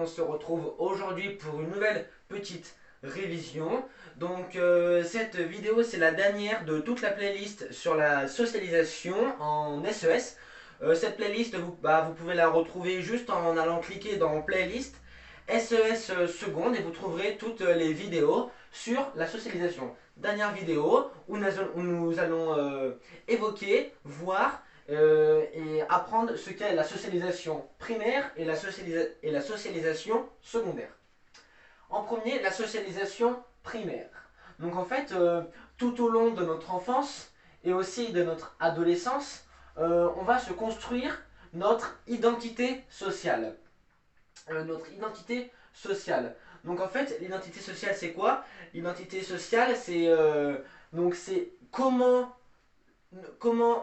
on se retrouve aujourd'hui pour une nouvelle petite révision. Donc cette vidéo c'est la dernière de toute la playlist sur la socialisation en SES. Cette playlist vous pouvez la retrouver juste en allant cliquer dans playlist SES seconde et vous trouverez toutes les vidéos sur la socialisation. Dernière vidéo où nous allons évoquer, voir et apprendre ce qu'est la socialisation primaire et la socialisation secondaire. En premier, la socialisation primaire. Donc en fait, tout au long de notre enfance et aussi de notre adolescence, on va se construire notre identité sociale. Donc en fait, l'identité sociale, c'est quoi? L'identité sociale, c'est comment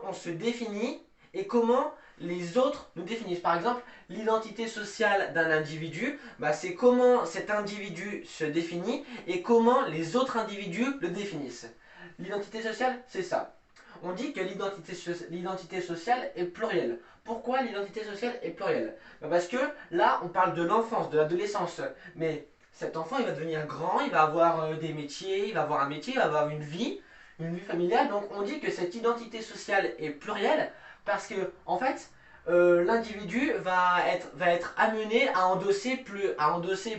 on se définit et comment les autres nous définissent. Par exemple, l'identité sociale d'un individu, c'est comment cet individu se définit et comment les autres individus le définissent. L'identité sociale, c'est ça. On dit que l'identité sociale est plurielle. Pourquoi l'identité sociale est plurielle? Parce que là, on parle de l'enfance, de l'adolescence. Mais cet enfant, il va devenir grand, il va avoir des métiers, il va avoir un métier, il va avoir une vie familiale. Donc on dit que cette identité sociale est plurielle parce que en fait l'individu va être amené à endosser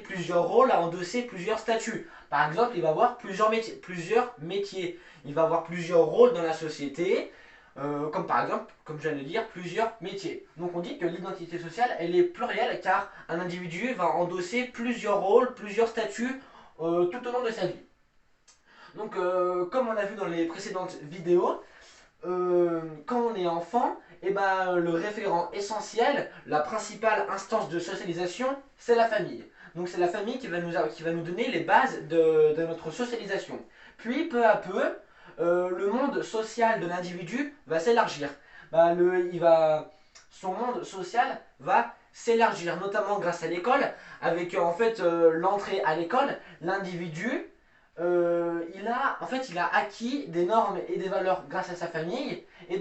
plusieurs rôles, à endosser plusieurs statuts. Par exemple, il va avoir plusieurs métiers. Il va avoir plusieurs rôles dans la société, comme par exemple, comme je viens de dire, plusieurs métiers. Donc on dit que l'identité sociale, elle est plurielle car un individu va endosser plusieurs rôles, plusieurs statuts tout au long de sa vie. Donc, comme on a vu dans les précédentes vidéos, quand on est enfant, le référent essentiel, la principale instance de socialisation, c'est la famille. Donc c'est la famille qui va nous donner les bases de notre socialisation. Puis peu à peu, le monde social de l'individu va s'élargir. Son monde social va s'élargir, notamment grâce à l'école, avec en fait l'entrée à l'école, l'individu il a acquis des normes et des valeurs grâce à sa famille. Et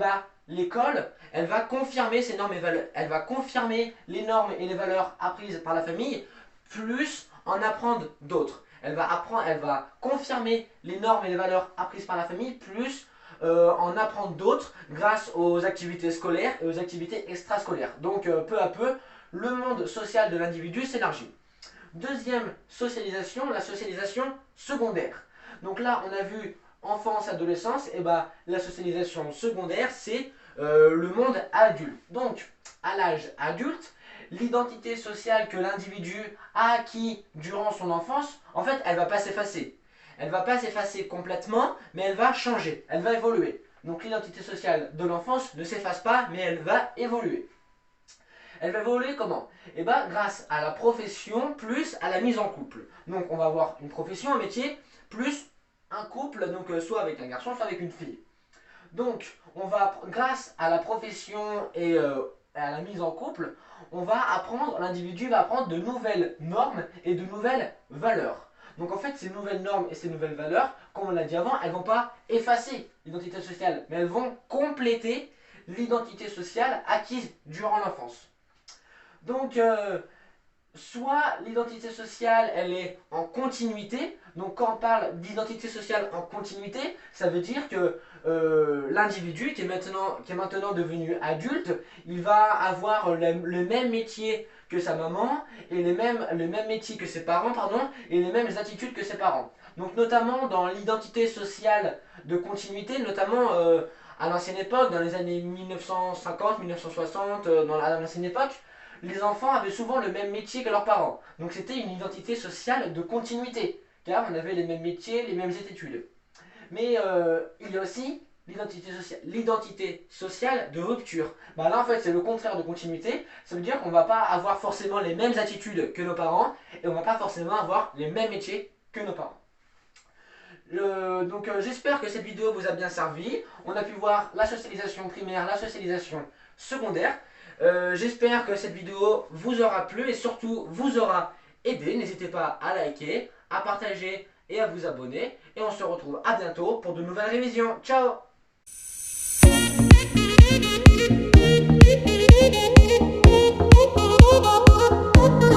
l'école, elle va confirmer ces normes et valeurs. Elle va confirmer les normes et les valeurs apprises par la famille, plus en apprendre d'autres. Elle va confirmer les normes et les valeurs apprises par la famille, plus en apprendre d'autres grâce aux activités scolaires et aux activités extrascolaires. Donc peu à peu, le monde social de l'individu s'élargit. Deuxième socialisation, la socialisation secondaire. Donc là, on a vu enfance, adolescence, et la socialisation secondaire, c'est le monde adulte. Donc, à l'âge adulte, l'identité sociale que l'individu a acquis durant son enfance, en fait, elle ne va pas s'effacer. Elle ne va pas s'effacer complètement, mais elle va changer, elle va évoluer. Donc l'identité sociale de l'enfance ne s'efface pas, mais elle va évoluer. Elle va évoluer comment? Grâce à la profession plus à la mise en couple. Donc on va avoir une profession, un métier, plus un couple, donc soit avec un garçon, soit avec une fille. Donc grâce à la profession et à la mise en couple, l'individu va apprendre de nouvelles normes et de nouvelles valeurs. Donc en fait, ces nouvelles normes et ces nouvelles valeurs, comme on l'a dit avant, elles ne vont pas effacer l'identité sociale, mais elles vont compléter l'identité sociale acquise durant l'enfance. Donc, soit l'identité sociale, elle est en continuité. Donc, quand on parle d'identité sociale en continuité, ça veut dire que l'individu qui est maintenant devenu adulte, il va avoir le même métier que sa maman et le même métier que ses parents, et les mêmes attitudes que ses parents. Donc, notamment dans l'identité sociale de continuité, notamment à l'ancienne époque, dans les années 1950, 1960, à l'ancienne époque, les enfants avaient souvent le même métier que leurs parents. Donc c'était une identité sociale de continuité, car on avait les mêmes métiers, les mêmes études. Mais il y a aussi l'identité sociale de rupture. Là en fait c'est le contraire de continuité, ça veut dire qu'on ne va pas avoir forcément les mêmes attitudes que nos parents, et on ne va pas forcément avoir les mêmes métiers que nos parents. Donc j'espère que cette vidéo vous a bien servi. On a pu voir la socialisation primaire, la socialisation secondaire. J'espère que cette vidéo vous aura plu et surtout vous aura aidé. N'hésitez pas à liker, à partager et à vous abonner. Et on se retrouve à bientôt pour de nouvelles révisions. Ciao!